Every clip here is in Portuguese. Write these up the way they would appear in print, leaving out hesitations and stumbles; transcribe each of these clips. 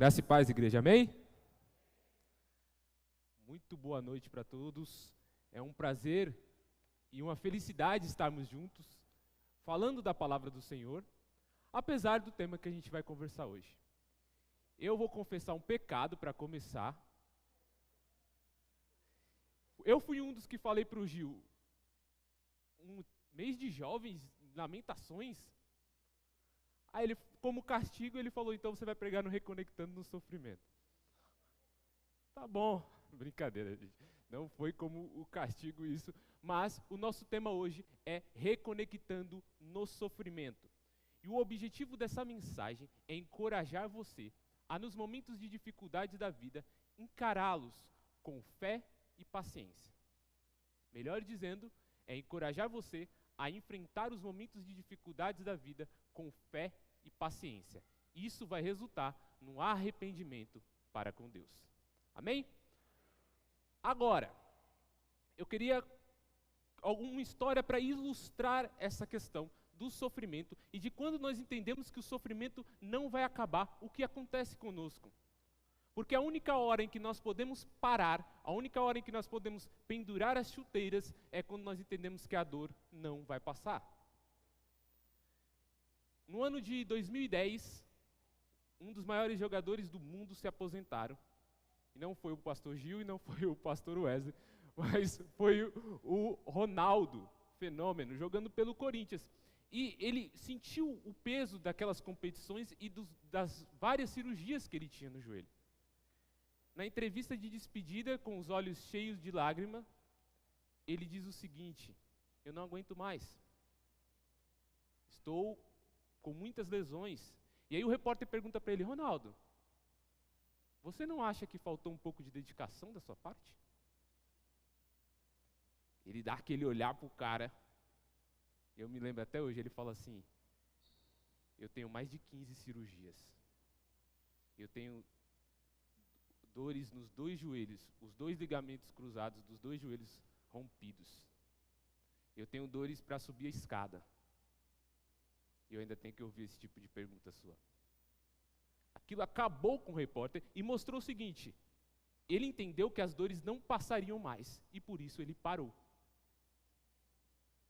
Graça e paz, igreja, amém? Muito boa noite para todos. É um prazer e uma felicidade estarmos juntos, falando da palavra do Senhor, apesar do tema que a gente vai conversar hoje. Eu vou confessar um pecado para começar. Eu fui um dos que falei para o Gil, um mês de jovens, lamentações. Aí ele, como castigo, ele falou, então você vai pregar no Reconectando no Sofrimento. Tá bom, brincadeira, gente. Não foi como o castigo isso, mas o nosso tema hoje é Reconectando no Sofrimento. E o objetivo dessa mensagem é encorajar você a, nos momentos de dificuldade da vida, encará-los com fé e paciência. Melhor dizendo, é encorajar você a enfrentar os momentos de dificuldades da vida com fé e paciência. Isso vai resultar no arrependimento para com Deus. Amém? Agora, eu queria alguma história para ilustrar essa questão do sofrimento e de quando nós entendemos que o sofrimento não vai acabar, o que acontece conosco. Porque a única hora em que nós podemos parar, a única hora em que nós podemos pendurar as chuteiras é quando nós entendemos que a dor não vai passar. No ano de 2010, um dos maiores jogadores do mundo se aposentaram. E não foi o pastor Gil e não foi o pastor Wesley, mas foi o Ronaldo, fenômeno, jogando pelo Corinthians. E ele sentiu o peso daquelas competições e das várias cirurgias que ele tinha no joelho. Na entrevista de despedida, com os olhos cheios de lágrima, ele diz o seguinte: eu não aguento mais. Estou com muitas lesões. E aí o repórter pergunta para ele: Ronaldo, você não acha que faltou um pouco de dedicação da sua parte? Ele dá aquele olhar para o cara. Eu me lembro até hoje, ele fala assim: eu tenho mais de 15 cirurgias. Eu tenho dores nos 2 joelhos, os 2 ligamentos cruzados dos 2 joelhos rompidos. Eu tenho dores para subir a escada. E eu ainda tenho que ouvir esse tipo de pergunta sua. Aquilo acabou com o repórter e mostrou o seguinte: ele entendeu que as dores não passariam mais e por isso ele parou.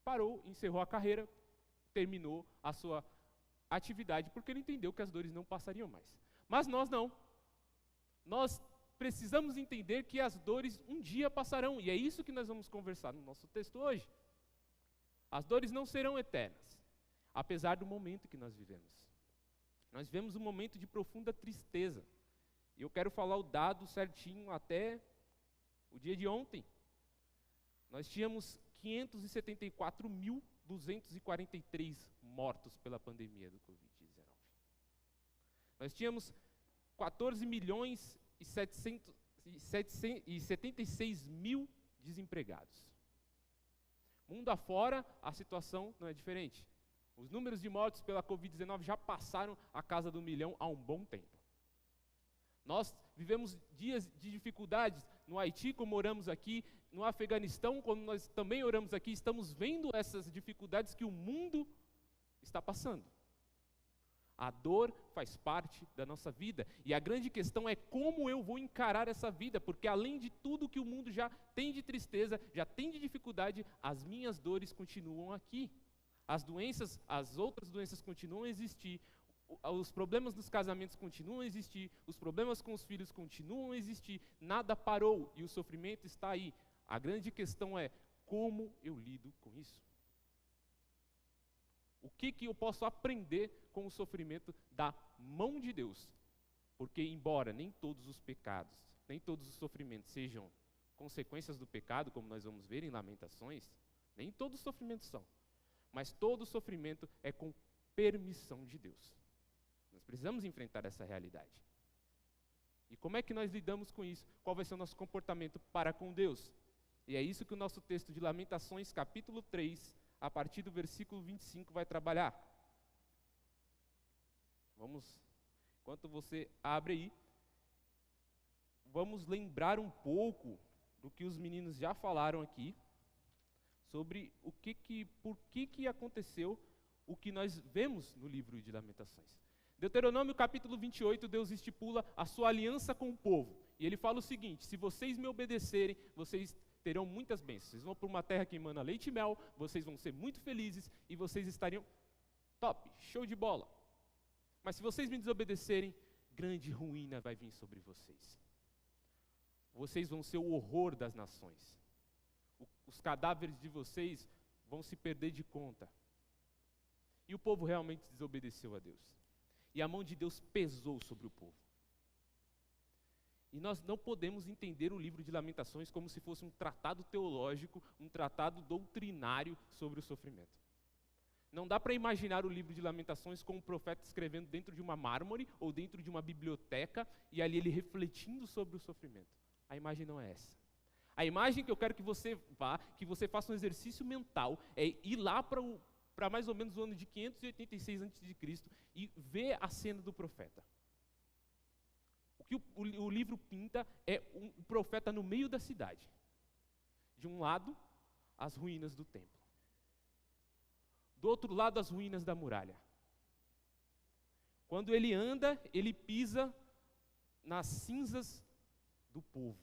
Parou, encerrou a carreira, terminou a sua atividade porque ele entendeu que as dores não passariam mais. Mas nós não. Nós precisamos entender que as dores um dia passarão, e é isso que nós vamos conversar no nosso texto hoje. As dores não serão eternas, apesar do momento que nós vivemos. Nós vivemos um momento de profunda tristeza, e eu quero falar o dado certinho até o dia de ontem. Nós tínhamos 574.243 mortos pela pandemia do Covid-19. Nós tínhamos 14.776.000 desempregados. Mundo afora, a situação não é diferente. Os números de mortos pela Covid-19 já passaram a casa do 1 milhão há um bom tempo. Nós vivemos dias de dificuldades no Haiti, como oramos aqui, no Afeganistão, como nós também oramos aqui, estamos vendo essas dificuldades que o mundo está passando. A dor faz parte da nossa vida, e a grande questão é como eu vou encarar essa vida, porque além de tudo que o mundo já tem de tristeza, já tem de dificuldade, as minhas dores continuam aqui. As doenças, as outras doenças continuam a existir, os problemas dos casamentos continuam a existir, os problemas com os filhos continuam a existir, nada parou e o sofrimento está aí. A grande questão é como eu lido com isso. O que eu posso aprender com o sofrimento da mão de Deus? Porque embora nem todos os pecados, nem todos os sofrimentos sejam consequências do pecado, como nós vamos ver em Lamentações, nem todos os sofrimentos são. Mas todo sofrimento é com permissão de Deus. Nós precisamos enfrentar essa realidade. E como é que nós lidamos com isso? Qual vai ser o nosso comportamento para com Deus? E é isso que o nosso texto de Lamentações, capítulo 3, a partir do versículo 25, vai trabalhar. Enquanto você abre aí, vamos lembrar um pouco do que os meninos já falaram aqui, sobre por que aconteceu o que nós vemos no livro de Lamentações. Deuteronômio capítulo 28, Deus estipula a sua aliança com o povo. E ele fala o seguinte: se vocês me obedecerem, vocês terão muitas bênçãos. Vocês vão para uma terra que emana leite e mel, vocês vão ser muito felizes e vocês estariam top, show de bola. Mas se vocês me desobedecerem, grande ruína vai vir sobre vocês. Vocês vão ser o horror das nações. Os cadáveres de vocês vão se perder de conta. E o povo realmente desobedeceu a Deus. E a mão de Deus pesou sobre o povo. E nós não podemos entender o livro de Lamentações como se fosse um tratado teológico, um tratado doutrinário sobre o sofrimento. Não dá para imaginar o livro de Lamentações com um profeta escrevendo dentro de uma mármore ou dentro de uma biblioteca e ali ele refletindo sobre o sofrimento. A imagem não é essa. A imagem que eu quero que você vá, que você faça um exercício mental, é ir lá para mais ou menos o ano de 586 a.C. e ver a cena do profeta. O que o livro pinta é um profeta no meio da cidade. De um lado, as ruínas do templo. Do outro lado, as ruínas da muralha. Quando ele anda, ele pisa nas cinzas do povo.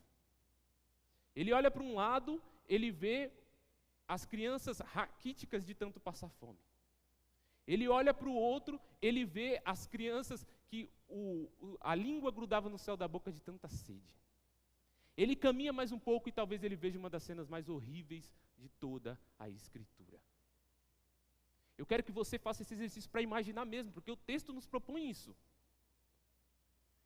Ele olha para um lado, ele vê as crianças raquíticas de tanto passar fome. Ele olha para o outro, ele vê as crianças que a língua grudava no céu da boca de tanta sede. Ele caminha mais um pouco e talvez ele veja uma das cenas mais horríveis de toda a Escritura. Eu quero que você faça esse exercício para imaginar mesmo, porque o texto nos propõe isso.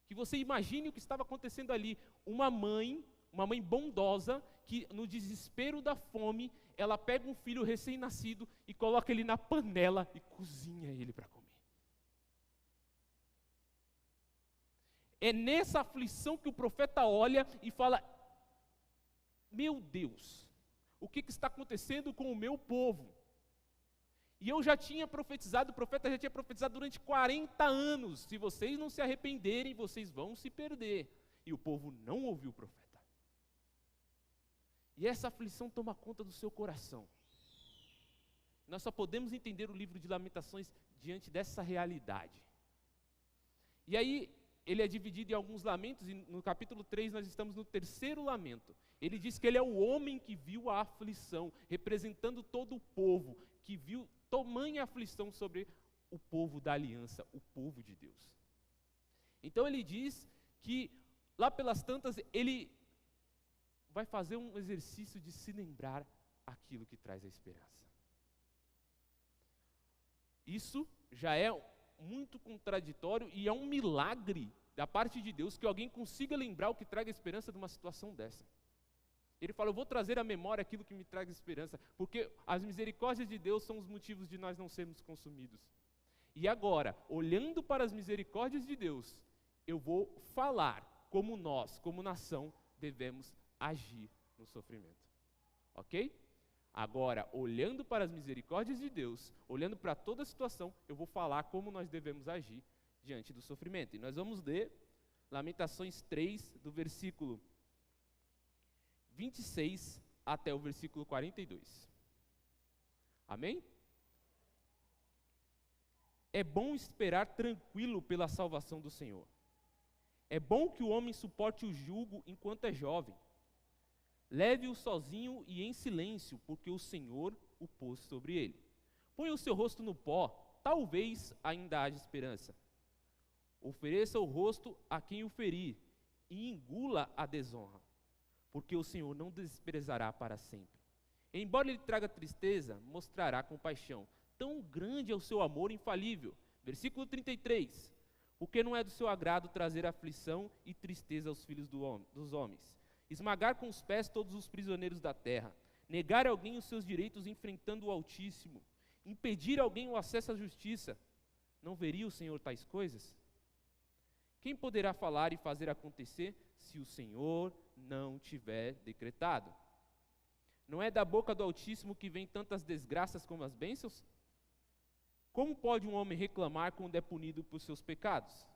Que você imagine o que estava acontecendo ali. Uma mãe bondosa, que no desespero da fome, ela pega um filho recém-nascido e coloca ele na panela e cozinha ele para comer. É nessa aflição que o profeta olha e fala: meu Deus, o que está acontecendo com o meu povo? E eu já tinha profetizado, o profeta já tinha profetizado durante 40 anos, se vocês não se arrependerem, vocês vão se perder. E o povo não ouviu o profeta. E essa aflição toma conta do seu coração. Nós só podemos entender o livro de Lamentações diante dessa realidade. E aí, ele é dividido em alguns lamentos, e no capítulo 3 nós estamos no terceiro lamento. Ele diz que ele é o homem que viu a aflição, representando todo o povo, que viu tamanha aflição sobre o povo da aliança, o povo de Deus. Então ele diz que lá pelas tantas ele vai fazer um exercício de se lembrar aquilo que traz a esperança. Isso já é muito contraditório e é um milagre da parte de Deus que alguém consiga lembrar o que traga esperança de uma situação dessa. Ele fala: eu vou trazer à memória aquilo que me traz esperança, porque as misericórdias de Deus são os motivos de nós não sermos consumidos. E agora, olhando para as misericórdias de Deus, eu vou falar como nós, como nação, devemos agir no sofrimento. Ok? Agora, olhando para as misericórdias de Deus, olhando para toda a situação, eu vou falar como nós devemos agir diante do sofrimento. E nós vamos ler Lamentações 3, do versículo 26 até o versículo 42. Amém? É bom esperar tranquilo pela salvação do Senhor. É bom que o homem suporte o jugo enquanto é jovem. Leve-o sozinho e em silêncio, porque o Senhor o pôs sobre ele. Ponha o seu rosto no pó, talvez ainda haja esperança. Ofereça o rosto a quem o ferir e engula a desonra, porque o Senhor não desprezará para sempre. Embora ele traga tristeza, mostrará compaixão. Tão grande é o seu amor infalível. Versículo 33. Porque não é do seu agrado trazer aflição e tristeza aos filhos dos homens. Esmagar com os pés todos os prisioneiros da terra. Negar a alguém os seus direitos enfrentando o Altíssimo. Impedir a alguém o acesso à justiça. Não veria o Senhor tais coisas? Quem poderá falar e fazer acontecer se o Senhor não tiver decretado? Não é da boca do Altíssimo que vem tantas desgraças como as bênçãos? Como pode um homem reclamar quando é punido por seus pecados?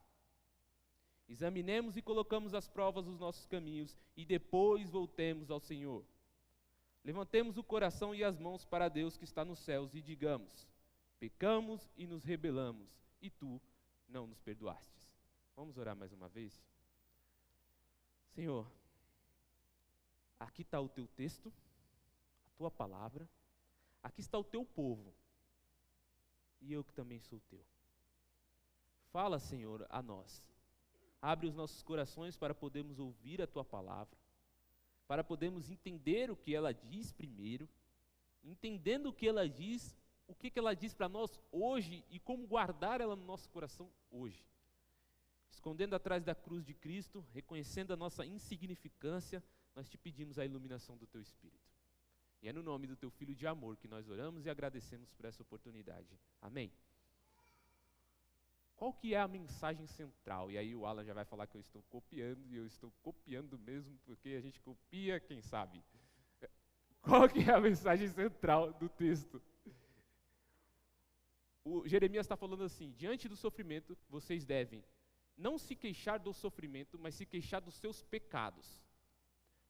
Examinemos e colocamos às provas os nossos caminhos e depois voltemos ao Senhor. Levantemos o coração e as mãos para Deus que está nos céus e digamos: pecamos e nos rebelamos, e tu não nos perdoastes. Vamos orar mais uma vez? Senhor, aqui está o teu texto, a tua palavra, aqui está o teu povo, e eu que também sou teu. Fala, Senhor, a nós. Abre os nossos corações para podermos ouvir a tua palavra, para podermos entender o que ela diz primeiro, entendendo o que ela diz, o que ela diz para nós hoje e como guardar ela no nosso coração hoje. Escondendo atrás da cruz de Cristo, reconhecendo a nossa insignificância, nós te pedimos a iluminação do teu Espírito. E é no nome do teu Filho de amor que nós oramos e agradecemos por essa oportunidade. Amém. Qual que é a mensagem central? E aí o Alan já vai falar que eu estou copiando, e eu estou copiando mesmo, porque a gente copia, quem sabe. Qual que é a mensagem central do texto? O Jeremias está falando assim: diante do sofrimento, vocês devem não se queixar do sofrimento, mas se queixar dos seus pecados.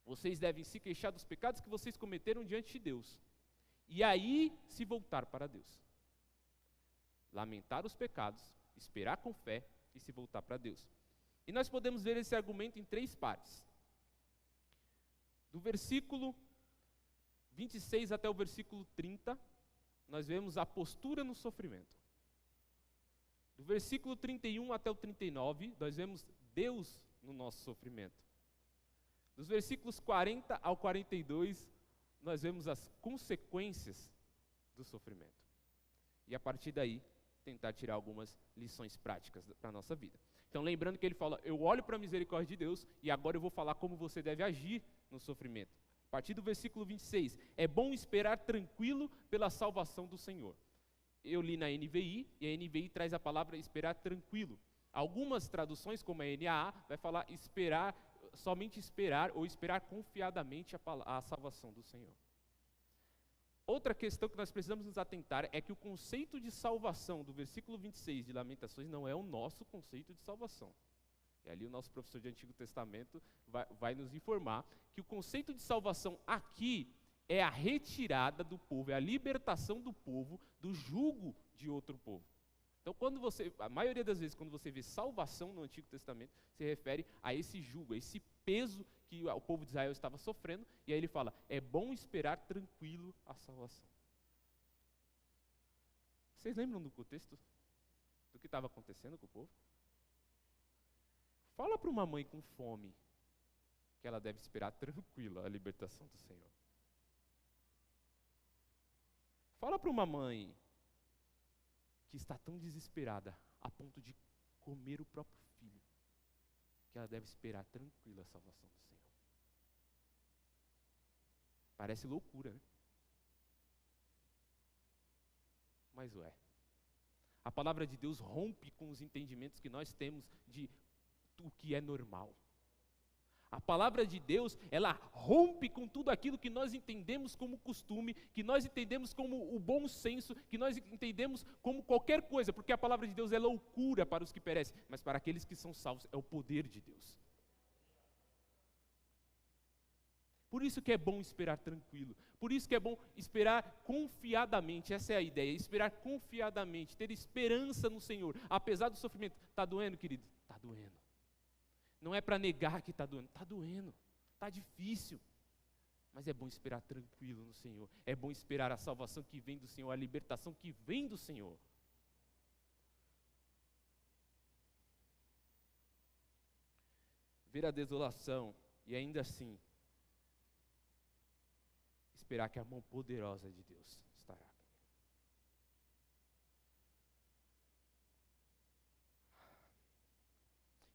Vocês devem se queixar dos pecados que vocês cometeram diante de Deus. E aí se voltar para Deus. Lamentar os pecados, esperar com fé e se voltar para Deus. E nós podemos ver esse argumento em 3 partes. Do versículo 26 até o versículo 30, nós vemos a postura no sofrimento. Do versículo 31 até o 39, nós vemos Deus no nosso sofrimento. Dos versículos 40 ao 42, nós vemos as consequências do sofrimento. E a partir daí, tentar tirar algumas lições práticas para a nossa vida. Então, lembrando que ele fala: eu olho para a misericórdia de Deus e agora eu vou falar como você deve agir no sofrimento. A partir do versículo 26, é bom esperar tranquilo pela salvação do Senhor. Eu li na NVI, e a NVI traz a palavra esperar tranquilo. Algumas traduções, como a NAA, vai falar esperar, somente esperar, ou esperar confiadamente a salvação do Senhor. Outra questão que nós precisamos nos atentar é que o conceito de salvação do versículo 26 de Lamentações não é o nosso conceito de salvação. E ali o nosso professor de Antigo Testamento vai nos informar que o conceito de salvação aqui é a retirada do povo, é a libertação do povo do jugo de outro povo. Então, a maioria das vezes, quando você vê salvação no Antigo Testamento, se refere a esse jugo, a esse peso que o povo de Israel estava sofrendo, e aí ele fala: é bom esperar tranquilo a salvação. Vocês lembram do contexto? Do que estava acontecendo com o povo? Fala para uma mãe com fome que ela deve esperar tranquila a libertação do Senhor. Fala para uma mãe que está tão desesperada a ponto de comer o próprio filho, que ela deve esperar tranquila a salvação do Senhor. Parece loucura, né? Mas o é. A palavra de Deus rompe com os entendimentos que nós temos de o que é normal. A palavra de Deus, ela rompe com tudo aquilo que nós entendemos como costume, que nós entendemos como o bom senso, que nós entendemos como qualquer coisa, porque a palavra de Deus é loucura para os que perecem, mas para aqueles que são salvos é o poder de Deus. Por isso que é bom esperar tranquilo, por isso que é bom esperar confiadamente, essa é a ideia, esperar confiadamente, ter esperança no Senhor, apesar do sofrimento. Está doendo, querido? Está doendo. Não é para negar que está doendo, está difícil, mas é bom esperar tranquilo no Senhor, é bom esperar a salvação que vem do Senhor, a libertação que vem do Senhor. Ver a desolação e ainda assim esperar que a mão poderosa de Deus estará comigo.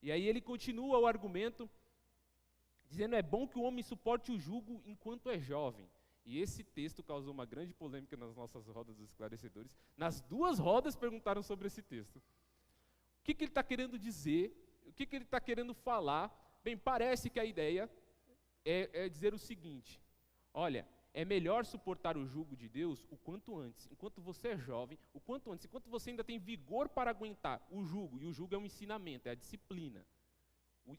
E aí ele continua o argumento, dizendo: é bom que o homem suporte o jugo enquanto é jovem. E esse texto causou uma grande polêmica nas nossas rodas dos esclarecedores. Nas 2 rodas perguntaram sobre esse texto. O que ele está querendo dizer? O que ele está querendo falar? Bem, parece que a ideia é dizer o seguinte: olha, é melhor suportar o jugo de Deus o quanto antes, enquanto você é jovem, o quanto antes, enquanto você ainda tem vigor para aguentar o jugo, e o jugo é um ensinamento, é a disciplina.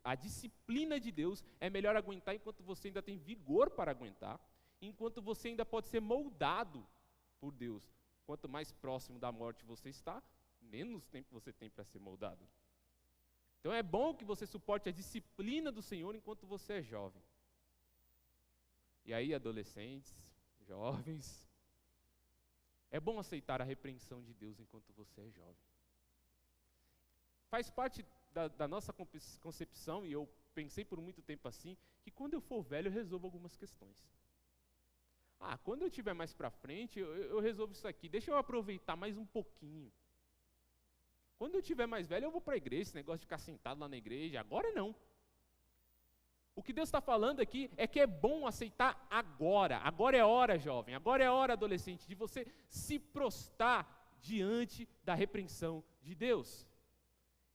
A disciplina de Deus é melhor aguentar enquanto você ainda tem vigor para aguentar, enquanto você ainda pode ser moldado por Deus. Quanto mais próximo da morte você está, menos tempo você tem para ser moldado. Então é bom que você suporte a disciplina do Senhor enquanto você é jovem. E aí, adolescentes, jovens, é bom aceitar a repreensão de Deus enquanto você é jovem. Faz parte da nossa concepção, e eu pensei por muito tempo assim, que quando eu for velho eu resolvo algumas questões. Quando eu estiver mais para frente, eu resolvo isso aqui, deixa eu aproveitar mais um pouquinho. Quando eu estiver mais velho, eu vou para a igreja, esse negócio de ficar sentado lá na igreja, agora não. O que Deus está falando aqui é que é bom aceitar agora. Agora é hora, jovem, agora é hora, adolescente, de você se prostrar diante da repreensão de Deus.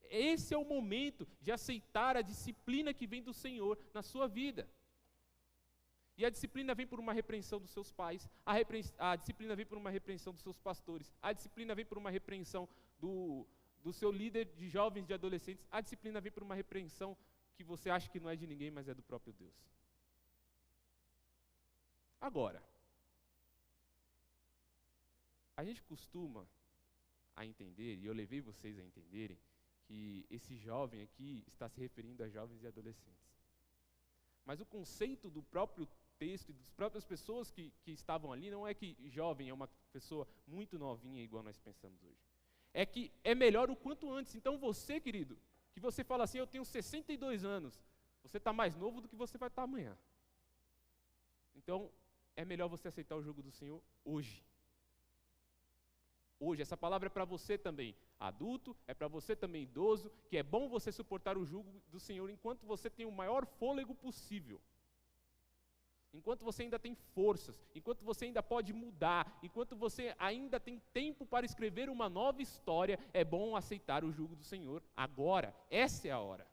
Esse é o momento de aceitar a disciplina que vem do Senhor na sua vida. E a disciplina vem por uma repreensão dos seus pais, a disciplina vem por uma repreensão dos seus pastores, a disciplina vem por uma repreensão do seu líder de jovens, de adolescentes, a disciplina vem por uma repreensão que você acha que não é de ninguém, mas é do próprio Deus. Agora, a gente costuma a entender, e eu levei vocês a entenderem, que esse jovem aqui está se referindo a jovens e adolescentes. Mas o conceito do próprio texto e das próprias pessoas que estavam ali não é que jovem é uma pessoa muito novinha, igual nós pensamos hoje. É que é melhor o quanto antes. Então você, querido, que você fala assim, eu tenho 62 anos, você está mais novo do que você vai estar amanhã. Então, é melhor você aceitar o jugo do Senhor hoje. Hoje, essa palavra é para você também, adulto, é para você também idoso, que é bom você suportar o jugo do Senhor enquanto você tem o maior fôlego possível. Enquanto você ainda tem forças, enquanto você ainda pode mudar, enquanto você ainda tem tempo para escrever uma nova história, é bom aceitar o jugo do Senhor agora. Essa é a hora.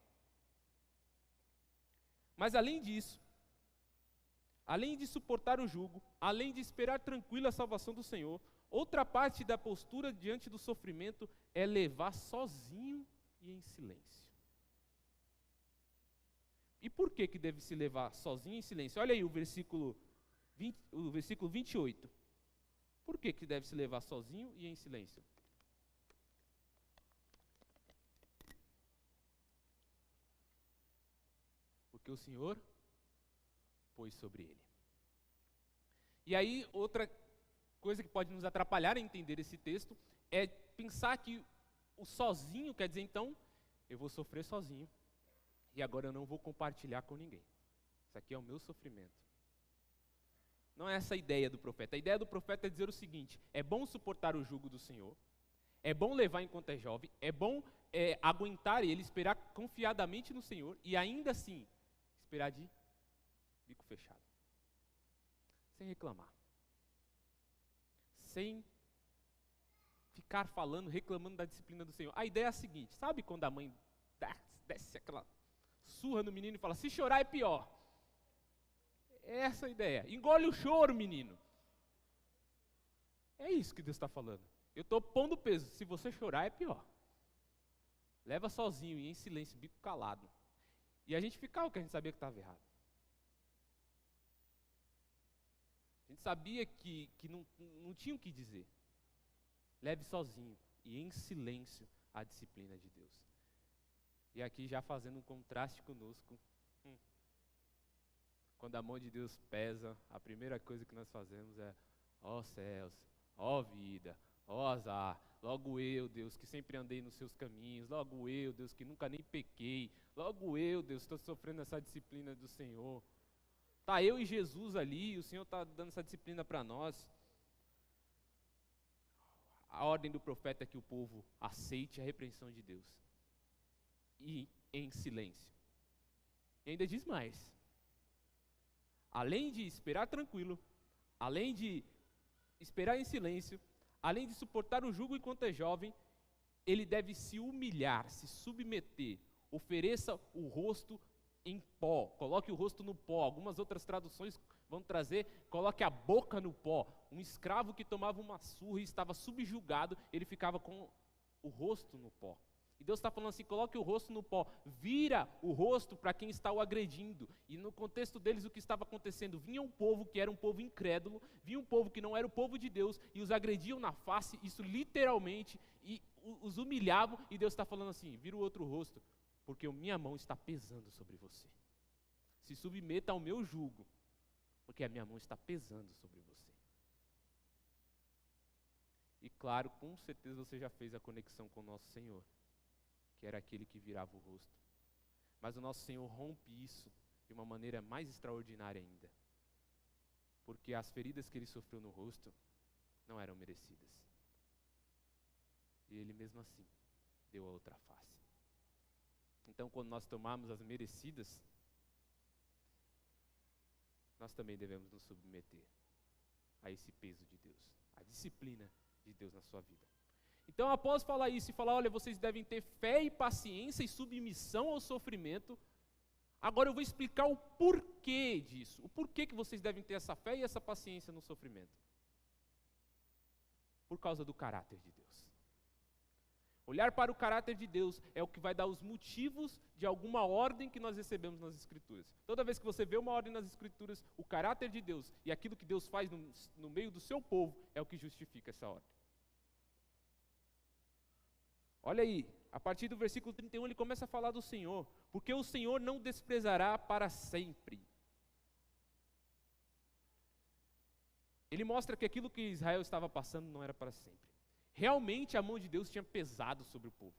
Mas além disso, além de suportar o jugo, além de esperar tranquilo a salvação do Senhor, outra parte da postura diante do sofrimento é levar sozinho e em silêncio. E por que deve se levar sozinho em silêncio? Olha aí o versículo 28. Por que deve se levar sozinho e em silêncio? Porque o Senhor pôs sobre ele. E aí, outra coisa que pode nos atrapalhar a entender esse texto é pensar que o sozinho quer dizer, então, eu vou sofrer sozinho. E agora eu não vou compartilhar com ninguém. Isso aqui é o meu sofrimento. Não é essa a ideia do profeta. A ideia do profeta é dizer o seguinte: é bom suportar o jugo do Senhor, é bom levar enquanto é jovem, é bom aguentar ele, esperar confiadamente no Senhor e ainda assim esperar de bico fechado. Sem reclamar. Sem ficar falando, reclamando da disciplina do Senhor. A ideia é a seguinte: sabe quando a mãe desce aquela surra no menino e fala, se chorar é pior. É essa a ideia. Engole o choro, menino. É isso que Deus está falando. Eu estou pondo peso. Se você chorar é pior. Leva sozinho e em silêncio, bico calado. E a gente ficava porque a gente sabia que estava errado. A gente sabia que não tinha o que dizer. Leve sozinho e em silêncio a disciplina de Deus. E aqui já fazendo um contraste conosco, quando a mão de Deus pesa, a primeira coisa que nós fazemos é, ó céus, ó vida, ó azar, logo eu, Deus, que sempre andei nos seus caminhos, logo eu, Deus, que nunca nem pequei, logo eu, Deus, estou sofrendo essa disciplina do Senhor. Está eu e Jesus ali, o Senhor está dando essa disciplina para nós. A ordem do profeta é que o povo aceite a repreensão de Deus. E em silêncio. E ainda diz mais. Além de esperar tranquilo, além de esperar em silêncio, além de suportar o jugo enquanto é jovem, ele deve se humilhar, se submeter, ofereça o rosto em pó, coloque o rosto no pó. Algumas outras traduções vão trazer, coloque a boca no pó. Um escravo que tomava uma surra e estava subjugado, ele ficava com o rosto no pó. E Deus está falando assim, coloque o rosto no pó, vira o rosto para quem está o agredindo. E no contexto deles o que estava acontecendo? Vinha um povo que era um povo incrédulo, vinha um povo que não era o povo de Deus, e os agrediam na face, isso literalmente, e os humilhavam, e Deus está falando assim, vira o outro rosto, porque a minha mão está pesando sobre você. Se submeta ao meu jugo, porque a minha mão está pesando sobre você. E claro, com certeza você já fez a conexão com o nosso Senhor, que era aquele que virava o rosto. Mas o nosso Senhor rompe isso de uma maneira mais extraordinária ainda. Porque as feridas que ele sofreu no rosto não eram merecidas. E ele mesmo assim deu a outra face. Então, quando nós tomamos as merecidas, nós também devemos nos submeter a esse peso de Deus, a disciplina de Deus na sua vida. Então, após falar isso e falar, olha, vocês devem ter fé e paciência e submissão ao sofrimento, agora eu vou explicar o porquê disso, o porquê que vocês devem ter essa fé e essa paciência no sofrimento. Por causa do caráter de Deus. Olhar para o caráter de Deus é o que vai dar os motivos de alguma ordem que nós recebemos nas Escrituras. Toda vez que você vê uma ordem nas Escrituras, o caráter de Deus e aquilo que Deus faz no meio do seu povo é o que justifica essa ordem. Olha aí, a partir do versículo 31 ele começa a falar do Senhor, porque o Senhor não desprezará para sempre. Ele mostra que aquilo que Israel estava passando não era para sempre. Realmente a mão de Deus tinha pesado sobre o povo.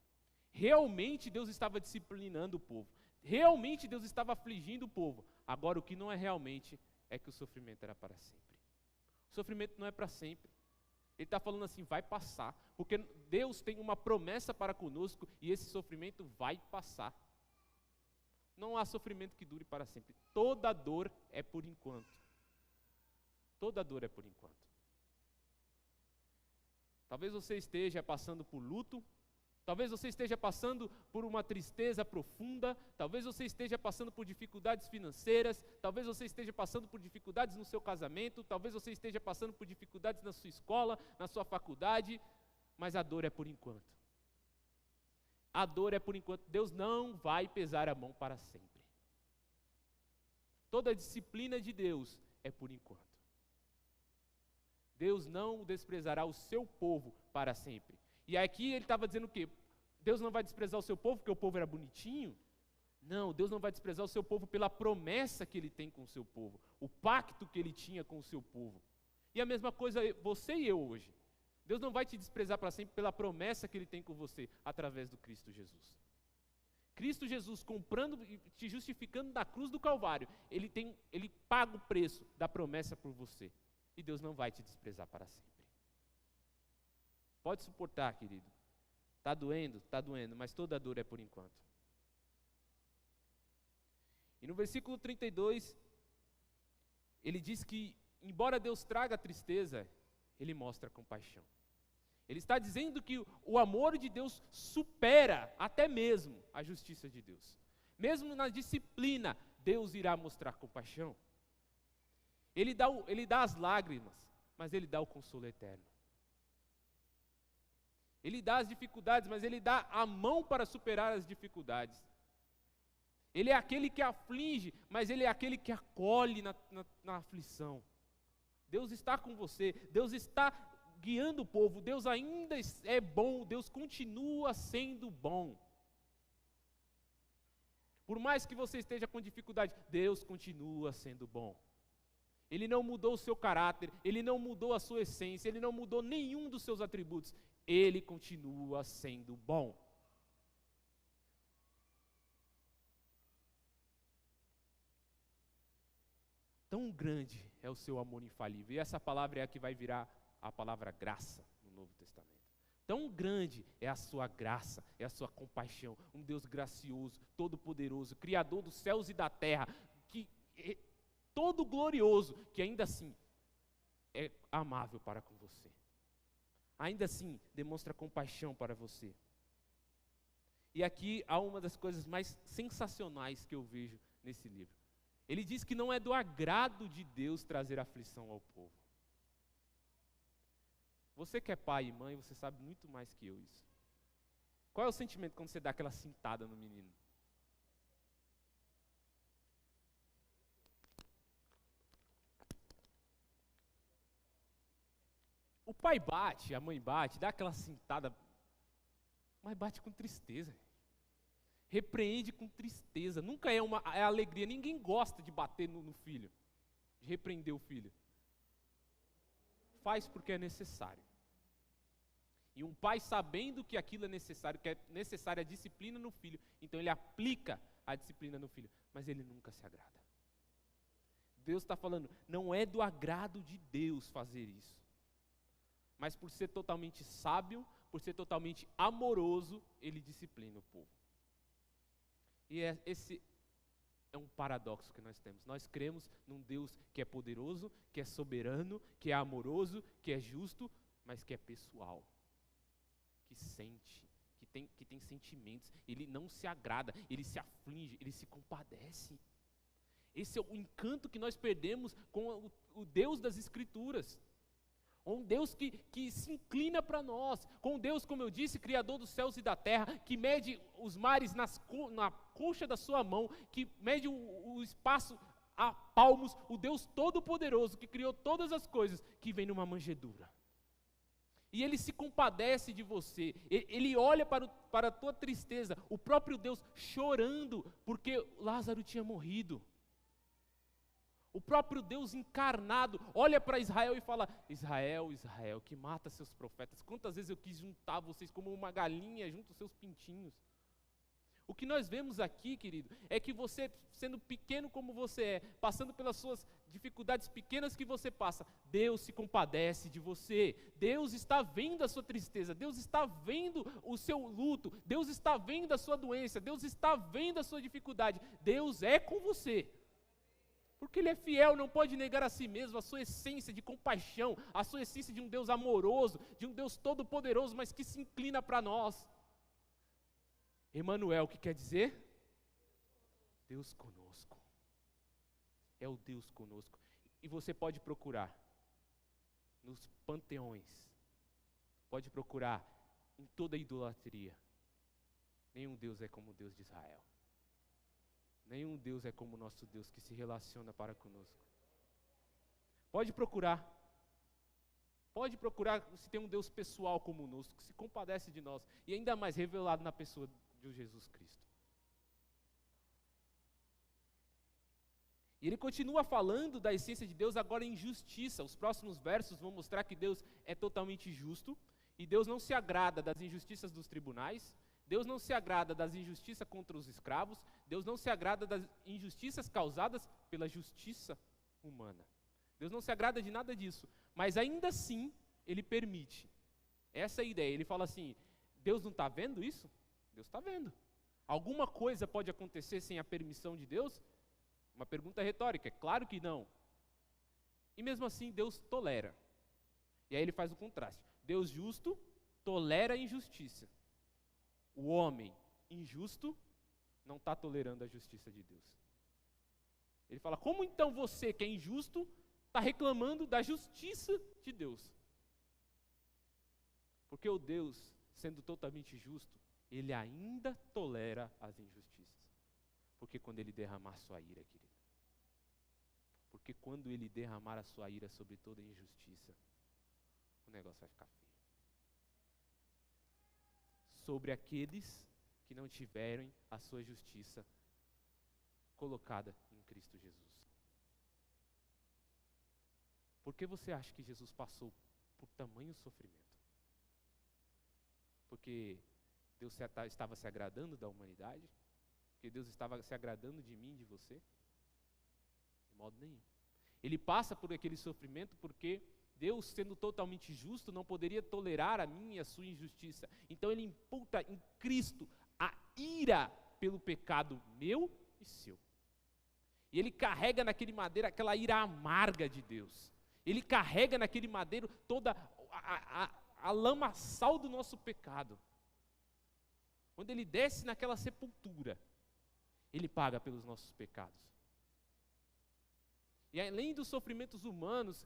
Realmente Deus estava disciplinando o povo. Realmente Deus estava afligindo o povo. Agora o que não é realmente é que o sofrimento era para sempre. O sofrimento não é para sempre. Ele está falando assim, vai passar, porque Deus tem uma promessa para conosco e esse sofrimento vai passar. Não há sofrimento que dure para sempre. Toda dor é por enquanto. Toda dor é por enquanto. Talvez você esteja passando por luto, talvez você esteja passando por uma tristeza profunda, talvez você esteja passando por dificuldades financeiras, talvez você esteja passando por dificuldades no seu casamento, talvez você esteja passando por dificuldades na sua escola, na sua faculdade, mas a dor é por enquanto. A dor é por enquanto. Deus não vai pesar a mão para sempre. Toda a disciplina de Deus é por enquanto. Deus não desprezará o seu povo para sempre. E aqui ele estava dizendo o quê? Deus não vai desprezar o seu povo porque o povo era bonitinho? Não, Deus não vai desprezar o seu povo pela promessa que ele tem com o seu povo, o pacto que ele tinha com o seu povo. E a mesma coisa você e eu hoje. Deus não vai te desprezar para sempre pela promessa que ele tem com você através do Cristo Jesus. Cristo Jesus comprando e te justificando da cruz do Calvário, ele paga o preço da promessa por você. E Deus não vai te desprezar para sempre. Pode suportar, querido. Está doendo, mas toda dor é por enquanto. E no versículo 32, ele diz que, embora Deus traga tristeza, ele mostra compaixão. Ele está dizendo que o amor de Deus supera até mesmo a justiça de Deus. Mesmo na disciplina, Deus irá mostrar compaixão. Ele dá as lágrimas, mas ele dá o consolo eterno. Ele dá as dificuldades, mas ele dá a mão para superar as dificuldades. Ele é aquele que aflige, mas ele é aquele que acolhe na aflição. Deus está com você, Deus está guiando o povo, Deus ainda é bom, Deus continua sendo bom. Por mais que você esteja com dificuldade, Deus continua sendo bom. Ele não mudou o seu caráter, ele não mudou a sua essência, ele não mudou nenhum dos seus atributos. Ele continua sendo bom. Tão grande é o seu amor infalível. E essa palavra é a que vai virar a palavra graça no Novo Testamento. Tão grande é a sua graça, é a sua compaixão. Um Deus gracioso, todo-poderoso, Criador dos céus e da terra, que todo glorioso, que ainda assim é amável para com você. Ainda assim demonstra compaixão para você. E aqui há uma das coisas mais sensacionais que eu vejo nesse livro. Ele diz que não é do agrado de Deus trazer aflição ao povo. Você que é pai e mãe, você sabe muito mais que eu isso. Qual é o sentimento quando você dá aquela cintada no menino? O pai bate, a mãe bate, dá aquela cintada, mas bate com tristeza. Repreende com tristeza. Nunca é alegria. Ninguém gosta de bater no filho, de repreender o filho. Faz porque é necessário. E um pai, sabendo que aquilo é necessário, que é necessária a disciplina no filho, então ele aplica a disciplina no filho, mas ele nunca se agrada. Deus está falando, não é do agrado de Deus fazer isso, mas por ser totalmente sábio, por ser totalmente amoroso, ele disciplina o povo. E esse é um paradoxo que nós temos. Nós cremos num Deus que é poderoso, que é soberano, que é amoroso, que é justo, mas que é pessoal, que sente, que tem sentimentos. Ele não se agrada, ele se aflige, ele se compadece. Esse é o encanto que nós perdemos com o Deus das Escrituras. Um Deus que se inclina para nós, com um Deus, como eu disse, Criador dos céus e da terra, que mede os mares na concha da sua mão, que mede o espaço a palmos, o Deus Todo-Poderoso, que criou todas as coisas, que vem numa manjedoura. E Ele se compadece de você, Ele olha para a tua tristeza, o próprio Deus chorando, porque Lázaro tinha morrido. O próprio Deus encarnado olha para Israel e fala, Israel, Israel, que mata seus profetas, quantas vezes eu quis juntar vocês como uma galinha junto aos seus pintinhos. O que nós vemos aqui, querido, é que você, sendo pequeno como você é, passando pelas suas dificuldades pequenas que você passa, Deus se compadece de você, Deus está vendo a sua tristeza, Deus está vendo o seu luto, Deus está vendo a sua doença, Deus está vendo a sua dificuldade, Deus é com você. Porque Ele é fiel, não pode negar a si mesmo, a sua essência de compaixão, a sua essência de um Deus amoroso, de um Deus todo-poderoso, mas que se inclina para nós. Emanuel, o que quer dizer? Deus conosco. É o Deus conosco. E você pode procurar nos panteões, pode procurar em toda a idolatria. Nenhum Deus é como o Deus de Israel. Nenhum Deus é como o nosso Deus que se relaciona para conosco. Pode procurar se tem um Deus pessoal conosco, que se compadece de nós, e ainda mais revelado na pessoa de Jesus Cristo. E ele continua falando da essência de Deus agora em justiça. Os próximos versos vão mostrar que Deus é totalmente justo, e Deus não se agrada das injustiças dos tribunais, Deus não se agrada das injustiças contra os escravos, Deus não se agrada das injustiças causadas pela justiça humana. Deus não se agrada de nada disso, mas ainda assim, Ele permite. Essa é a ideia. Ele fala assim, Deus não está vendo isso? Deus está vendo. Alguma coisa pode acontecer sem a permissão de Deus? Uma pergunta retórica, é claro que não. E mesmo assim, Deus tolera. E aí ele faz o contraste. Deus justo tolera a injustiça. O homem injusto não está tolerando a justiça de Deus. Ele fala, como então você que é injusto está reclamando da justiça de Deus? Porque o Deus, sendo totalmente justo, Ele ainda tolera as injustiças. Porque quando Ele derramar sua ira, querido, porque quando Ele derramar a sua ira sobre toda injustiça, o negócio vai ficar feio. Sobre aqueles que não tiverem a sua justiça colocada em Cristo Jesus. Por que você acha que Jesus passou por tamanho sofrimento? Porque Deus estava se agradando da humanidade? Porque Deus estava se agradando de mim e de você? De modo nenhum. Ele passa por aquele sofrimento porque Deus, sendo totalmente justo, não poderia tolerar a minha e a sua injustiça. Então Ele imputa em Cristo a ira pelo pecado meu e seu. E Ele carrega naquele madeiro aquela ira amarga de Deus. Ele carrega naquele madeiro toda a lamaçal do nosso pecado. Quando Ele desce naquela sepultura, Ele paga pelos nossos pecados. E além dos sofrimentos humanos,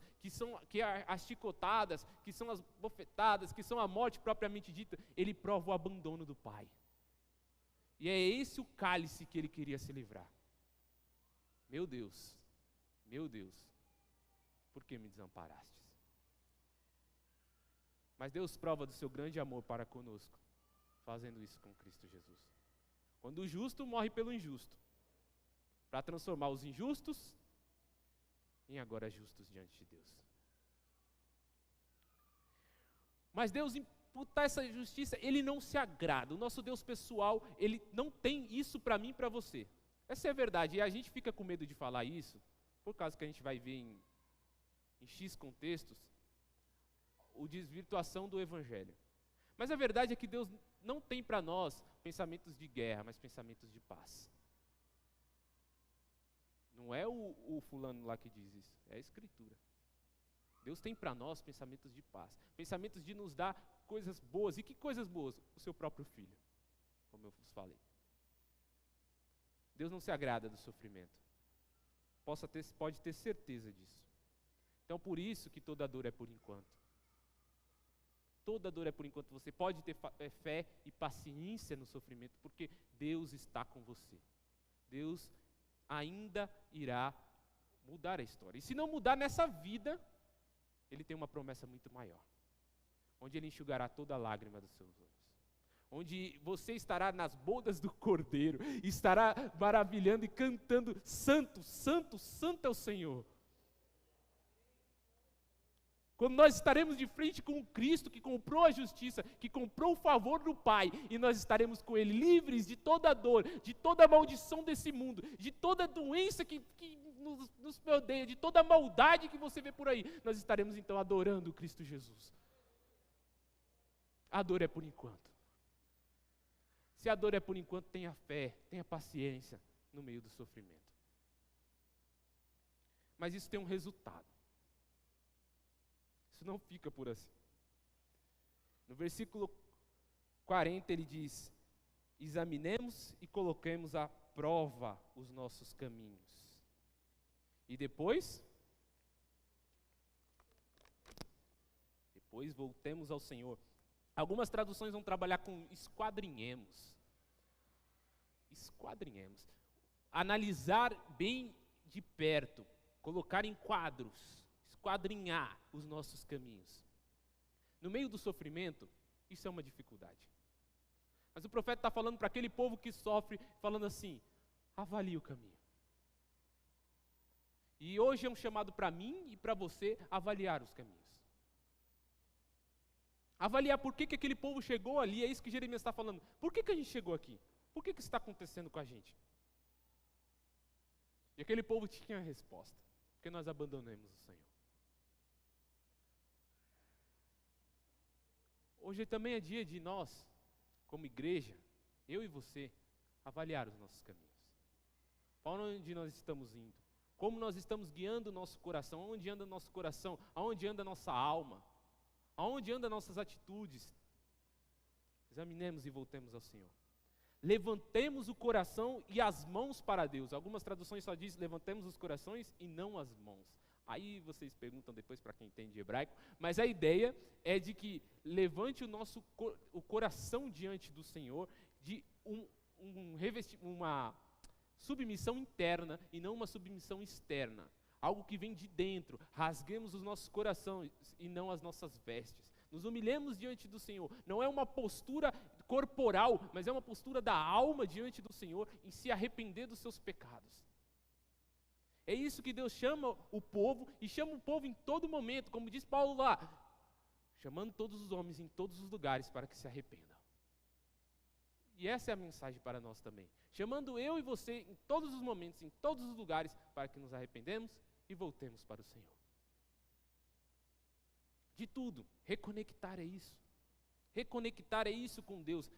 que as chicotadas, que são as bofetadas, que são a morte propriamente dita, ele prova o abandono do Pai. E é esse o cálice que ele queria se livrar. Meu Deus, por que me desamparastes? Mas Deus prova do seu grande amor para conosco, fazendo isso com Cristo Jesus. Quando o justo morre pelo injusto, para transformar os injustos em agora justos diante de Deus. Mas Deus imputar essa justiça, Ele não se agrada. O nosso Deus pessoal, Ele não tem isso para mim e para você. Essa é a verdade. E a gente fica com medo de falar isso, por causa que a gente vai ver em X contextos, a desvirtuação do Evangelho. Mas a verdade é que Deus não tem para nós pensamentos de guerra, mas pensamentos de paz. Não é o fulano lá que diz isso, é a Escritura. Deus tem para nós pensamentos de paz, pensamentos de nos dar coisas boas. E que coisas boas? O seu próprio filho, como eu vos falei. Deus não se agrada do sofrimento. Pode ter certeza disso. Então por isso que toda dor é por enquanto. Toda dor é por enquanto. Você pode ter fé e paciência no sofrimento, porque Deus está com você. Deus ainda irá mudar a história. E se não mudar nessa vida, Ele tem uma promessa muito maior, onde Ele enxugará toda a lágrima dos seus olhos, onde você estará nas bodas do Cordeiro, estará maravilhando e cantando: Santo, Santo, Santo é o Senhor. Quando nós estaremos de frente com o Cristo que comprou a justiça, que comprou o favor do Pai, e nós estaremos com Ele livres de toda dor, de toda maldição desse mundo, de toda doença que nos odeia, de toda maldade que você vê por aí, nós estaremos então adorando o Cristo Jesus. A dor é por enquanto. Se a dor é por enquanto, tenha fé, tenha paciência no meio do sofrimento. Mas isso tem um resultado. Isso não fica por assim. No versículo 40 ele diz: examinemos e coloquemos à prova os nossos caminhos. E depois voltemos ao Senhor. Algumas traduções vão trabalhar com esquadrinhemos. Esquadrinhemos. Analisar bem de perto, colocar em quadros, esquadrinhar os nossos caminhos. No meio do sofrimento, isso é uma dificuldade. Mas o profeta está falando para aquele povo que sofre, falando assim: avalie o caminho. E hoje é um chamado para mim e para você avaliar os caminhos. Avaliar por que aquele povo chegou ali, é isso que Jeremias está falando. Por que a gente chegou aqui? Por que isso está acontecendo com a gente? E aquele povo tinha a resposta: porque nós abandonamos o Senhor. Hoje também é dia de nós, como igreja, eu e você, avaliar os nossos caminhos. Para onde nós estamos indo? Como nós estamos guiando o nosso coração? Aonde anda o nosso coração? Aonde anda a nossa alma? Aonde andam nossas atitudes? Examinemos e voltemos ao Senhor. Levantemos o coração e as mãos para Deus. Algumas traduções só dizem levantemos os corações e não as mãos. Aí vocês perguntam depois para quem entende hebraico, mas a ideia é de que levante o coração diante do Senhor, de uma submissão interna e não uma submissão externa. Algo que vem de dentro. Rasguemos os nossos corações e não as nossas vestes. Nos humilhemos diante do Senhor. Não é uma postura corporal, mas é uma postura da alma diante do Senhor, em se arrepender dos seus pecados. É isso que Deus chama o povo, e chama o povo em todo momento, como diz Paulo lá, chamando todos os homens em todos os lugares para que se arrependam. E essa é a mensagem para nós também. Chamando eu e você em todos os momentos, em todos os lugares, para que nos arrependemos e voltemos para o Senhor. De tudo, reconectar é isso. Reconectar é isso com Deus.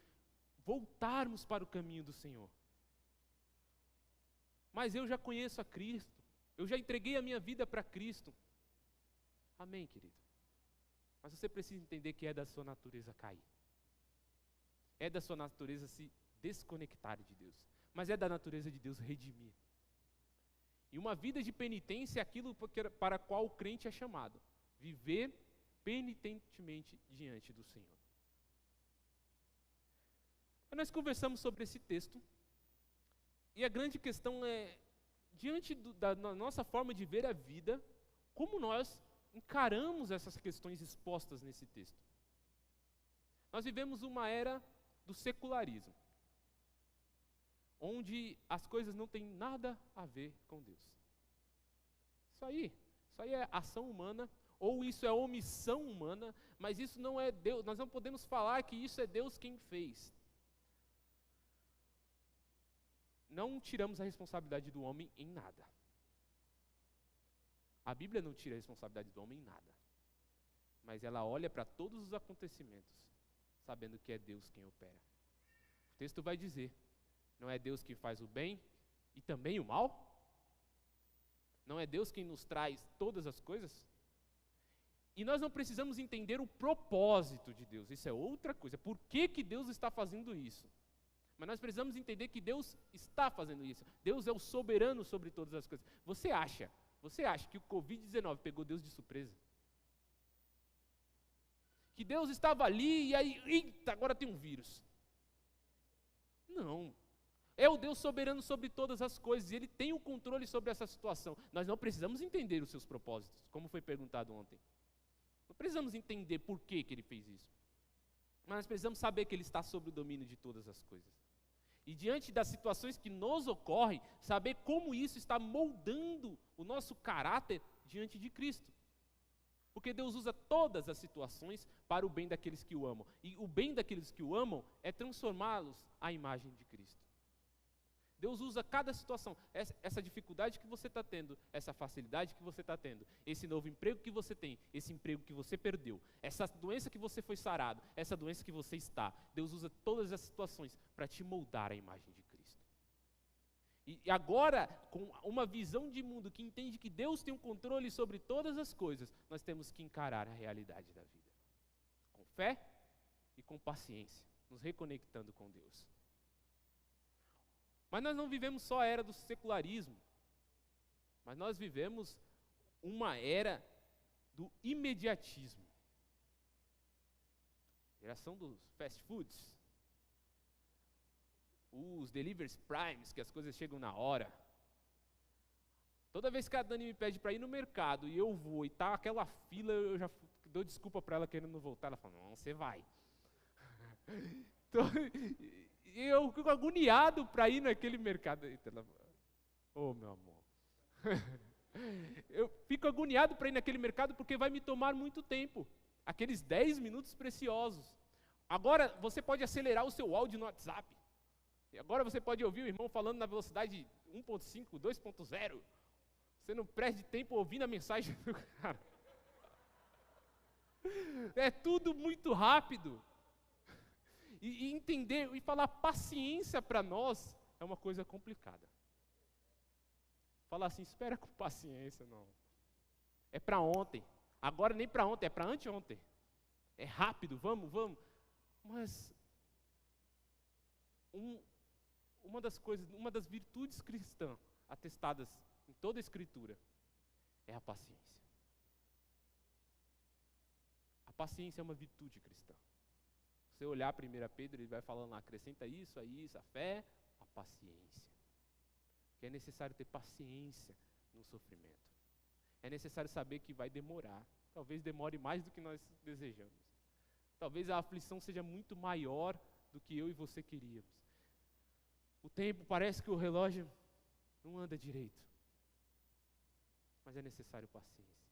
Voltarmos para o caminho do Senhor. Mas eu já conheço a Cristo. Eu já entreguei a minha vida para Cristo. Amém, querido? Mas você precisa entender que é da sua natureza cair. É da sua natureza se desconectar de Deus. Mas é da natureza de Deus redimir. E uma vida de penitência é aquilo para qual o crente é chamado. Viver penitentemente diante do Senhor. Nós conversamos sobre esse texto. E a grande questão é, diante da nossa forma de ver a vida, como nós encaramos essas questões expostas nesse texto. Nós vivemos uma era do secularismo, onde as coisas não têm nada a ver com Deus. Isso aí é ação humana, ou isso é omissão humana, mas isso não é Deus. Nós não podemos falar que isso é Deus quem fez. Não tiramos a responsabilidade do homem em nada. A Bíblia não tira a responsabilidade do homem em nada, mas ela olha para todos os acontecimentos, sabendo que é Deus quem opera. O texto vai dizer, não é Deus que faz o bem e também o mal? Não é Deus quem nos traz todas as coisas? E nós não precisamos entender o propósito de Deus, isso é outra coisa. Por que Deus está fazendo isso? Mas nós precisamos entender que Deus está fazendo isso. Deus é o soberano sobre todas as coisas. Você acha que o Covid-19 pegou Deus de surpresa? Que Deus estava ali e aí, eita, agora tem um vírus. Não. É o Deus soberano sobre todas as coisas, e Ele tem o controle sobre essa situação. Nós não precisamos entender os seus propósitos, como foi perguntado ontem. Não precisamos entender por que Ele fez isso. Mas nós precisamos saber que Ele está sob o domínio de todas as coisas. E diante das situações que nos ocorrem, saber como isso está moldando o nosso caráter diante de Cristo. Porque Deus usa todas as situações para o bem daqueles que o amam. E o bem daqueles que o amam é transformá-los à imagem de Cristo. Deus usa cada situação, essa dificuldade que você está tendo, essa facilidade que você está tendo, esse novo emprego que você tem, esse emprego que você perdeu, essa doença que você foi sarado, essa doença que você está. Deus usa todas as situações para te moldar à imagem de Cristo. E agora, com uma visão de mundo que entende que Deus tem um controle sobre todas as coisas, nós temos que encarar a realidade da vida. Com fé e com paciência, nos reconectando com Deus. Mas nós não vivemos só a era do secularismo, mas nós vivemos uma era do imediatismo. Geração dos fast foods, os deliveries primes, que as coisas chegam na hora. Toda vez que a Dani me pede para ir no mercado e eu vou e tá aquela fila, eu já dou desculpa para ela querendo voltar, ela fala, não, você vai. Então, eu fico agoniado para ir naquele mercado. Oh, meu amor. Eu fico agoniado para ir naquele mercado porque vai me tomar muito tempo. Aqueles 10 minutos preciosos. Agora você pode acelerar o seu áudio no WhatsApp. E agora você pode ouvir o irmão falando na velocidade 1.5, 2.0. Você não perde tempo ouvindo a mensagem do cara. É tudo muito rápido. E entender e falar paciência para nós é uma coisa complicada. Falar assim, espera com paciência, não. É para ontem. Agora nem para ontem, é para anteontem. É rápido, vamos. Mas uma das virtudes cristãs atestadas em toda a Escritura é a paciência. A paciência é uma virtude cristã. Se você olhar 1 Pedro, ele vai falando lá, acrescenta isso, a fé, a paciência. Que é necessário ter paciência no sofrimento. É necessário saber que vai demorar. Talvez demore mais do que nós desejamos. Talvez a aflição seja muito maior do que eu e você queríamos. O tempo, parece que o relógio não anda direito. Mas é necessário paciência.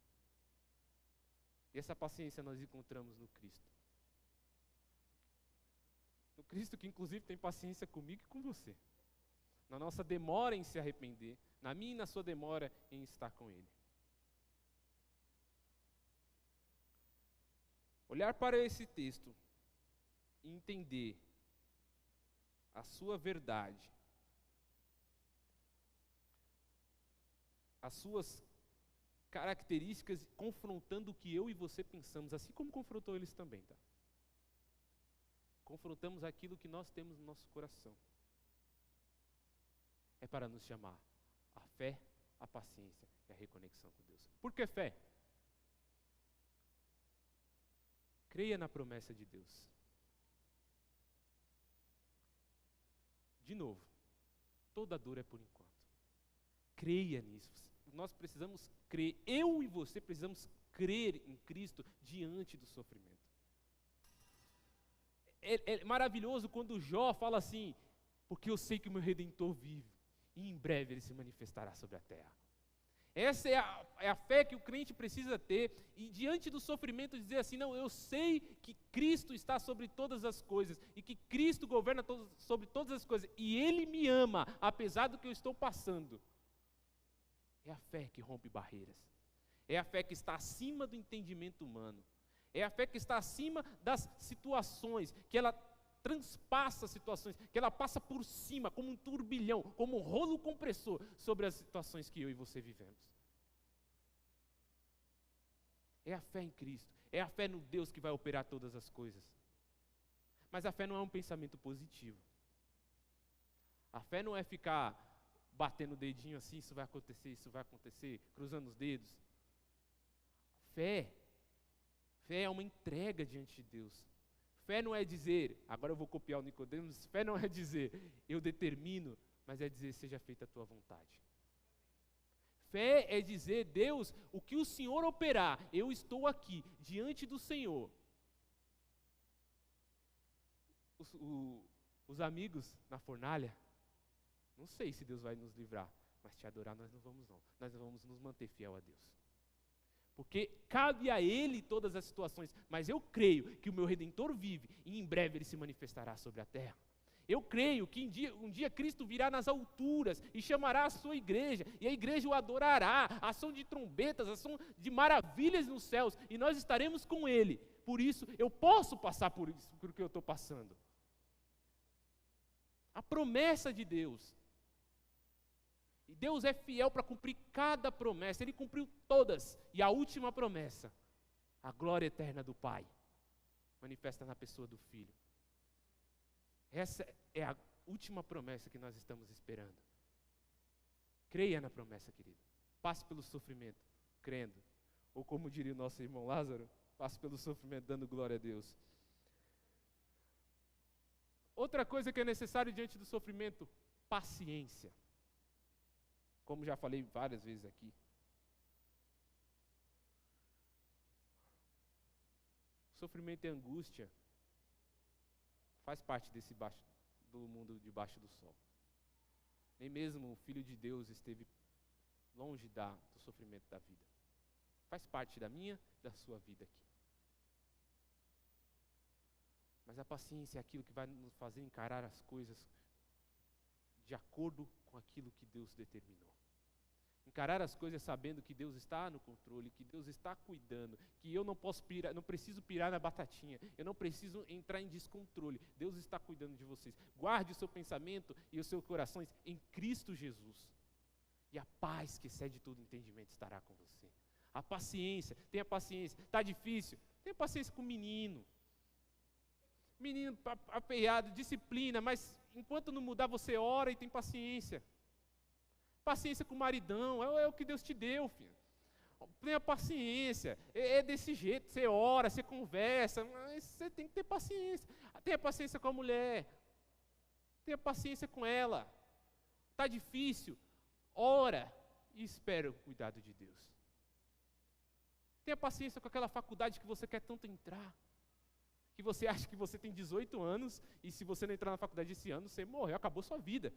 E essa paciência nós encontramos no Cristo. No Cristo que inclusive tem paciência comigo e com você. Na nossa demora em se arrepender, na minha e na sua demora em estar com Ele. Olhar para esse texto e entender a sua verdade, as suas características, confrontando o que eu e você pensamos, assim como confrontou eles também, tá? Confrontamos aquilo que nós temos no nosso coração. É para nos chamar à fé, a paciência e a reconexão com Deus. Por que fé? Creia na promessa de Deus. De novo, toda dor é por enquanto. Creia nisso. Nós precisamos crer, eu e você precisamos crer em Cristo diante do sofrimento. É maravilhoso quando Jó fala assim, porque eu sei que o meu Redentor vive, e em breve ele se manifestará sobre a terra. Essa é a fé que o crente precisa ter, e diante do sofrimento dizer assim, não, eu sei que Cristo está sobre todas as coisas, e que Cristo governa sobre todas as coisas, e Ele me ama, apesar do que eu estou passando. É a fé que rompe barreiras, é a fé que está acima do entendimento humano, é a fé que está acima das situações, que ela transpassa situações, que ela passa por cima, como um turbilhão, como um rolo compressor, sobre as situações que eu e você vivemos. É a fé em Cristo, é a fé no Deus que vai operar todas as coisas. Mas a fé não é um pensamento positivo. A fé não é ficar batendo o dedinho assim, isso vai acontecer, cruzando os dedos. Fé é uma entrega diante de Deus. Fé não é dizer, agora eu vou copiar o Nicodemos, fé não é dizer, eu determino, mas é dizer, seja feita a tua vontade. Fé é dizer, Deus, o que o Senhor operar, eu estou aqui, diante do Senhor. Os amigos na fornalha, não sei se Deus vai nos livrar, mas te adorar nós não vamos não. Nós vamos nos manter fiel a Deus. Porque cabe a Ele todas as situações, mas eu creio que o meu Redentor vive e em breve Ele se manifestará sobre a terra. Eu creio que um dia Cristo virá nas alturas e chamará a sua igreja, e a igreja o adorará, a som de trombetas, a som de maravilhas nos céus, e nós estaremos com Ele. Por isso, eu posso passar por isso, por o que eu estou passando. A promessa de Deus. E Deus é fiel para cumprir cada promessa. Ele cumpriu todas. E a última promessa, a glória eterna do Pai, manifesta na pessoa do Filho. Essa é a última promessa que nós estamos esperando. Creia na promessa, querido. Passe pelo sofrimento, crendo. Ou como diria o nosso irmão Lázaro, passe pelo sofrimento dando glória a Deus. Outra coisa que é necessário diante do sofrimento, paciência. Como já falei várias vezes aqui. Sofrimento e angústia faz parte do mundo debaixo do sol. Nem mesmo o Filho de Deus esteve longe do sofrimento da vida. Faz parte da minha, da sua vida aqui. Mas a paciência é aquilo que vai nos fazer encarar as coisas de acordo com aquilo que Deus determinou. Encarar as coisas sabendo que Deus está no controle, que Deus está cuidando, que eu não preciso pirar na batatinha, eu não preciso entrar em descontrole. Deus está cuidando de vocês. Guarde o seu pensamento e os seus corações em Cristo Jesus. E a paz que excede todo entendimento estará com você. A paciência, tenha paciência. Está difícil? Tenha paciência com o menino. Menino apeado, disciplina, mas enquanto não mudar, você ora e tem paciência. Paciência com o maridão, é o que Deus te deu, filho. Tenha paciência, é desse jeito, você ora, você conversa, mas você tem que ter paciência. Tenha paciência com a mulher, tenha paciência com ela. Está difícil, ora e espera o cuidado de Deus. Tenha paciência com aquela faculdade que você quer tanto entrar, que você acha que você tem 18 anos, e se você não entrar na faculdade esse ano, você morreu, acabou sua vida.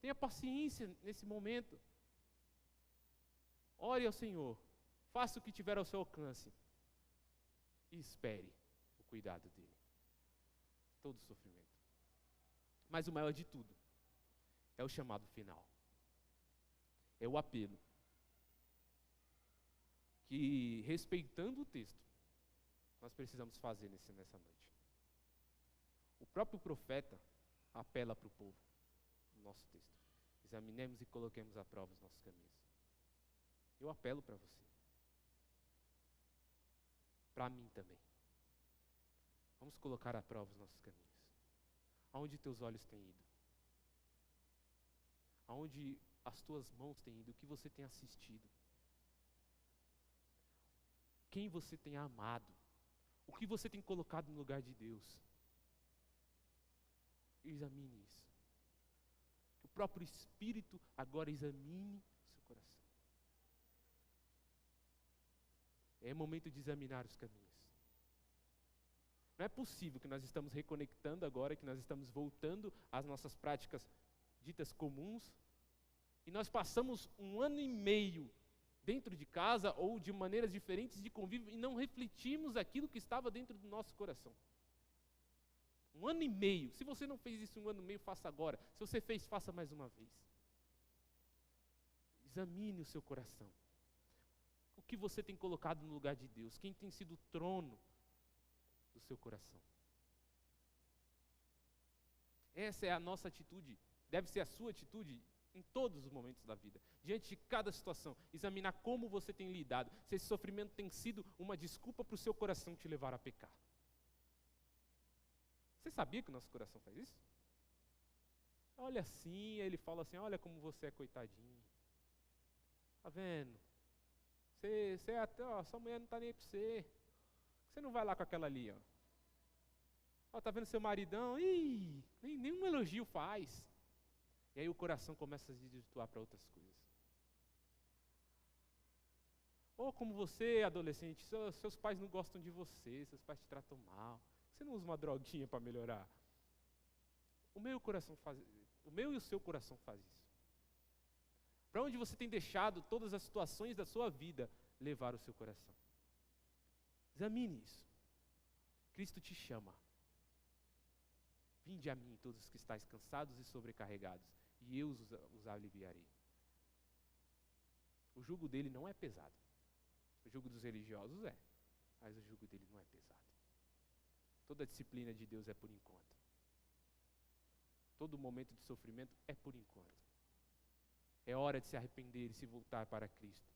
Tenha paciência nesse momento. Ore ao Senhor. Faça o que tiver ao seu alcance. E espere o cuidado dEle. Todo sofrimento. Mas o maior de tudo é o chamado final. É o apelo. Que, respeitando o texto, nós precisamos fazer nessa noite. O próprio profeta apela para o povo. Nosso texto. Examinemos e coloquemos à prova os nossos caminhos. Eu apelo para você. Para mim também. Vamos colocar à prova os nossos caminhos. Aonde teus olhos têm ido? Aonde as tuas mãos têm ido, o que você tem assistido, quem você tem amado, o que você tem colocado no lugar de Deus. Examine isso. Que o próprio Espírito agora examine o seu coração. É momento de examinar os caminhos. Não é possível que nós estamos reconectando agora, que nós estamos voltando às nossas práticas ditas comuns, e nós passamos 1 ano e meio dentro de casa ou de maneiras diferentes de convívio e não refletimos aquilo que estava dentro do nosso coração. 1 ano e meio. Se você não fez isso 1 ano e meio, faça agora. Se você fez, faça mais uma vez. Examine o seu coração. O que você tem colocado no lugar de Deus? Quem tem sido o trono do seu coração? Essa é a nossa atitude, deve ser a sua atitude em todos os momentos da vida, diante de cada situação, examinar como você tem lidado, se esse sofrimento tem sido uma desculpa para o seu coração te levar a pecar. Você sabia que o nosso coração faz isso? Olha assim, aí ele fala assim, olha como você é coitadinho. Tá vendo? Você é até, ó, sua mulher não está nem aí para você. Você não vai lá com aquela ali, ó. Ó, tá vendo seu maridão? Ih, nenhum elogio faz. E aí o coração começa a se desvirtuar para outras coisas. Ou como você, adolescente, seus pais não gostam de você, seus pais te tratam mal. Você não usa uma droguinha para melhorar? O meu e o seu coração faz isso. Para onde você tem deixado todas as situações da sua vida levar o seu coração? Examine isso. Cristo te chama. Vinde a mim, todos os que estáis cansados e sobrecarregados, e eu os aliviarei. O jugo dele não é pesado. O jugo dos religiosos é, mas o jugo dele não é pesado. Toda a disciplina de Deus é por enquanto. Todo momento de sofrimento é por enquanto. É hora de se arrepender e se voltar para Cristo.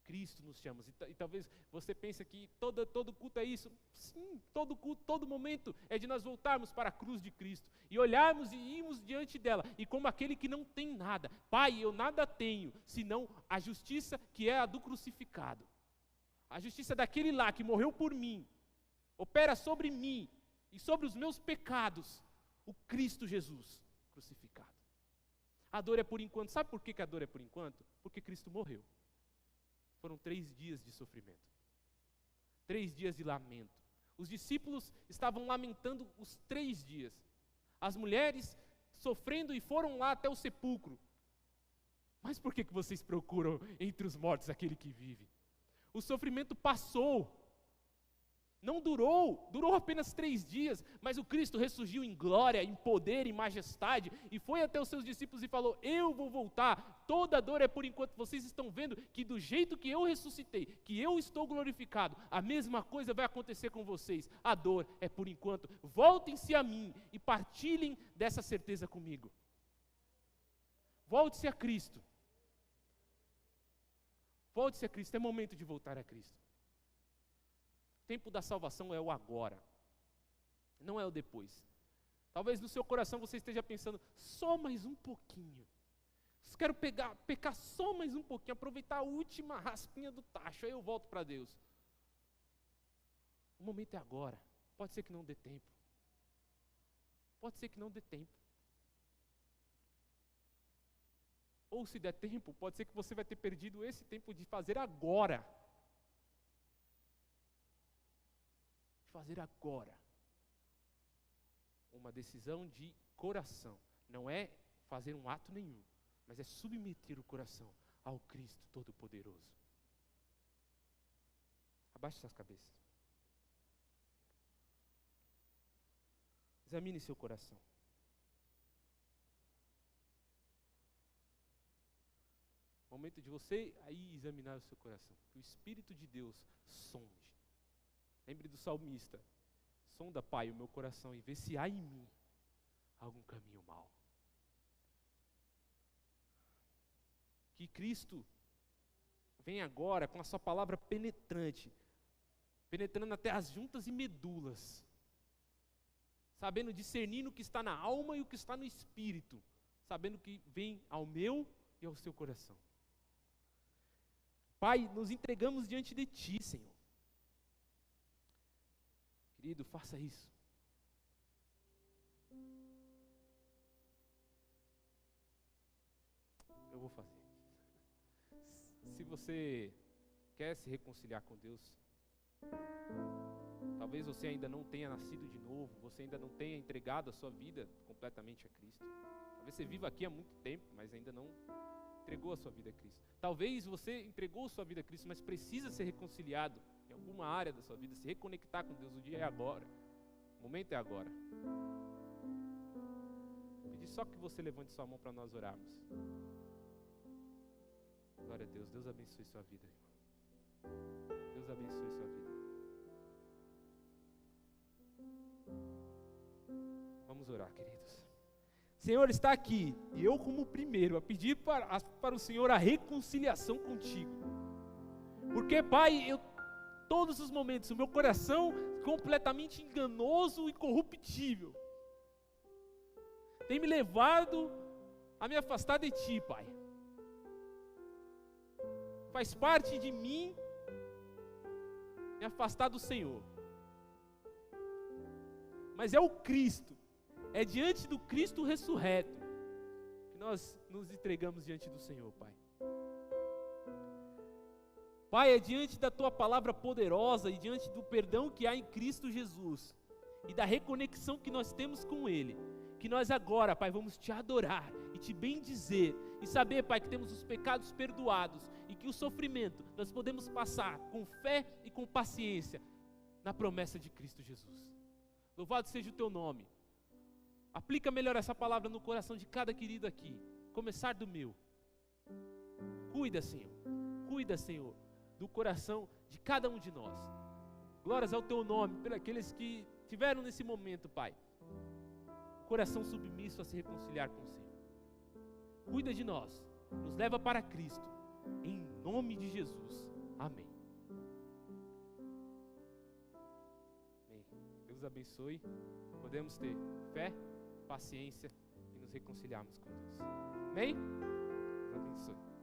Cristo nos chama. E talvez você pense que todo culto é isso. Sim, todo culto, todo momento é de nós voltarmos para a cruz de Cristo e olharmos e irmos diante dela. E como aquele que não tem nada. Pai, eu nada tenho, senão a justiça que é a do crucificado. A justiça daquele lá que morreu por mim. Opera sobre mim e sobre os meus pecados. O Cristo Jesus crucificado. A dor é por enquanto. Sabe por que a dor é por enquanto? Porque Cristo morreu. Foram 3 dias de sofrimento. 3 dias de lamento. Os discípulos estavam lamentando os 3 dias. As mulheres sofrendo e foram lá até o sepulcro. Mas por que vocês procuram entre os mortos aquele que vive? O sofrimento passou. Não durou apenas 3 dias, mas o Cristo ressurgiu em glória, em poder, em majestade, e foi até os seus discípulos e falou, eu vou voltar, toda dor é por enquanto. Vocês estão vendo que do jeito que eu ressuscitei, que eu estou glorificado, a mesma coisa vai acontecer com vocês. A dor é por enquanto. Voltem-se a mim e partilhem dessa certeza comigo. Volte-se a Cristo. Volte-se a Cristo, é momento de voltar a Cristo. O tempo da salvação é o agora, não é o depois. Talvez no seu coração você esteja pensando, só mais um pouquinho. Eu quero pecar só mais um pouquinho, aproveitar a última raspinha do tacho, aí eu volto para Deus. O momento é agora, pode ser que não dê tempo. Pode ser que não dê tempo. Ou se der tempo, pode ser que você vai ter perdido esse tempo de fazer agora. Fazer agora uma decisão de coração. Não é fazer um ato nenhum, mas é submeter o coração ao Cristo Todo-Poderoso. Abaixe suas cabeças. Examine seu coração. Momento de você aí examinar o seu coração. Que o Espírito de Deus sonde. Lembre do salmista, sonda, Pai, o meu coração e vê se há em mim algum caminho mau. Que Cristo venha agora com a sua palavra penetrante, penetrando até as juntas e medulas, sabendo discernir o que está na alma e o que está no espírito, sabendo que vem ao meu e ao seu coração. Pai, nos entregamos diante de Ti, Senhor. Querido, faça isso. Eu vou fazer. Se você quer se reconciliar com Deus, talvez você ainda não tenha nascido de novo, você ainda não tenha entregado a sua vida completamente a Cristo. Talvez você viva aqui há muito tempo, mas ainda não entregou a sua vida a Cristo. Talvez você entregou a sua vida a Cristo, mas precisa ser reconciliado em alguma área da sua vida, se reconectar com Deus. O dia é agora, o momento é agora. Vou pedir só que você levante sua mão para nós orarmos. Glória a Deus. Deus abençoe sua vida, irmão. Deus abençoe sua vida. Vamos orar, queridos. Senhor, está aqui, e eu como o primeiro, a pedir para o Senhor a reconciliação contigo. Porque, Pai, todos os momentos, o meu coração completamente enganoso e corruptível tem me levado a me afastar de Ti, Pai. Faz parte de mim me afastar do Senhor. Mas é o Cristo, é diante do Cristo ressurreto que nós nos entregamos diante do Senhor, Pai. Pai, é diante da Tua palavra poderosa e diante do perdão que há em Cristo Jesus e da reconexão que nós temos com Ele, que nós agora, Pai, vamos Te adorar e Te bendizer e saber, Pai, que temos os pecados perdoados e que o sofrimento nós podemos passar com fé e com paciência na promessa de Cristo Jesus. Louvado seja o Teu nome. Aplica melhor essa palavra no coração de cada querido aqui, começar do meu. Cuida, Senhor, do coração de cada um de nós. Glórias ao Teu nome, por aqueles que tiveram nesse momento, Pai, coração submisso a se reconciliar com o Senhor. Cuida de nós, nos leva para Cristo, em nome de Jesus, amém. Amém. Deus abençoe, podemos ter fé, paciência e nos reconciliarmos com Deus. Amém? Deus abençoe.